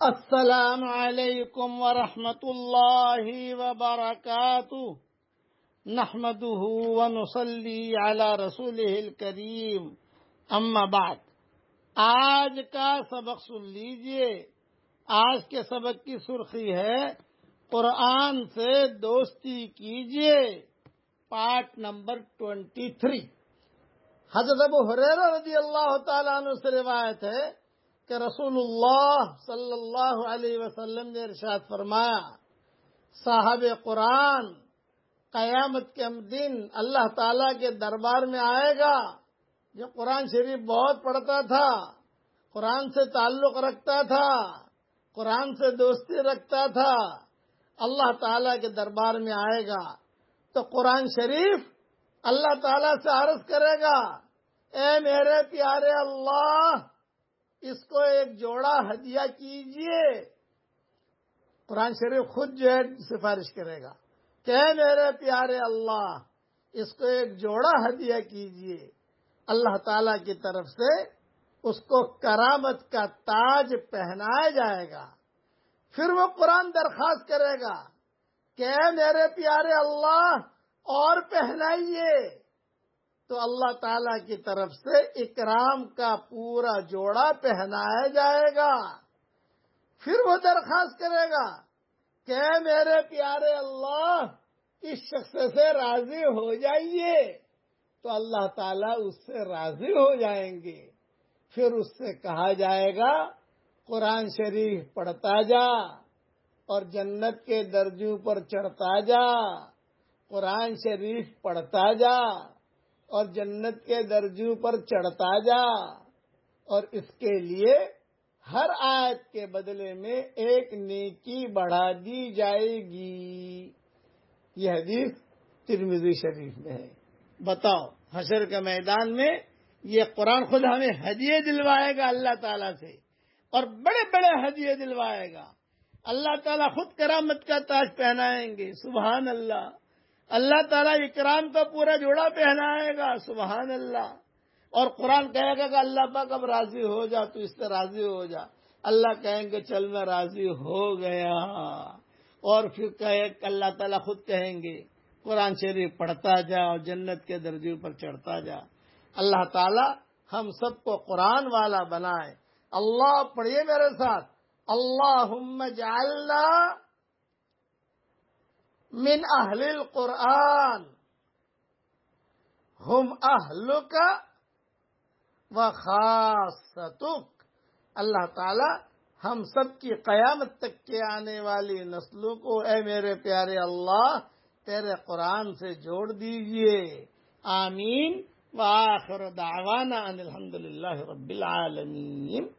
السلام علیکم ورحمۃ اللہ وبرکاتہ نحمده ونصلی علی رسولہ الکریم اما بعد۔ آج کا سبق سن لیجئے۔ آج کے سبق کی سرخی ہے قرآن سے دوستی کیجئے، پارٹ نمبر 23۔ حضرت ابو ہریرہ رضی اللہ تعالیٰ عنہ سے روایت ہے کہ رسول اللہ صلی اللہ علیہ وسلم نے ارشاد فرمایا، صاحب قرآن قیامت کے دن اللہ تعالیٰ کے دربار میں آئے گا، جو قرآن شریف بہت پڑھتا تھا، قرآن سے تعلق رکھتا تھا، قرآن سے دوستی رکھتا تھا، اللہ تعالیٰ کے دربار میں آئے گا تو قرآن شریف اللہ تعالیٰ سے عرض کرے گا، اے میرے پیارے اللہ، اس کو ایک جوڑا ہدیہ کیجئے۔ قرآن شریف خود جو ہے سفارش کرے گا کہ اے میرے پیارے اللہ، اس کو ایک جوڑا ہدیہ کیجئے۔ اللہ تعالی کی طرف سے اس کو کرامت کا تاج پہنایا جائے گا۔ پھر وہ قرآن درخواست کرے گا کہ اے میرے پیارے اللہ، اور پہنائیے، تو اللہ تعالی کی طرف سے اکرام کا پورا جوڑا پہنایا جائے گا۔ پھر وہ درخواست کرے گا کہ اے میرے پیارے اللہ، اس شخص سے راضی ہو جائیے، تو اللہ تعالیٰ اس سے راضی ہو جائیں گے۔ پھر اس سے کہا جائے گا، قرآن شریف پڑھتا جا اور جنت کے درجوں پر چڑھتا جا، قرآن شریف پڑھتا جا اور جنت کے درجوں پر چڑھتا جا، اور اس کے لیے ہر آیت کے بدلے میں ایک نیکی بڑھا دی جائے گی۔ یہ حدیث ترمذی شریف میں ہے۔ بتاؤ، حشر کے میدان میں یہ قرآن خود ہمیں ہدیے دلوائے گا اللہ تعالیٰ سے، اور بڑے بڑے ہدیے دلوائے گا۔ اللہ تعالیٰ خود کرامت کا تاج پہنائیں گے، سبحان اللہ۔ اللہ تعالیٰ اکرام کا پورا جوڑا پہنائے گا، سبحان اللہ۔ اور قرآن کہے گا کہ اللہ پاک اب راضی ہو جا، تو اس سے راضی ہو جا۔ اللہ کہیں گے چل میں راضی ہو گیا۔ اور پھر اللہ تعالیٰ خود کہیں گے قرآن شریف پڑھتا جا اور جنت کے درجوں پر چڑھتا جا۔ اللہ تعالیٰ ہم سب کو قرآن والا بنائے۔ اللہ پڑھیے میرے ساتھ، اللہم اجعلنا من اہل القرآن ہم اہلک و خاصتک۔ اللہ تعالی ہم سب کی قیامت تک کے آنے والی نسلوں کو اے میرے پیارے اللہ تیرے قرآن سے جوڑ دیجئے، آمین۔ وآخر دعوانا ان الحمدللہ رب العالمین۔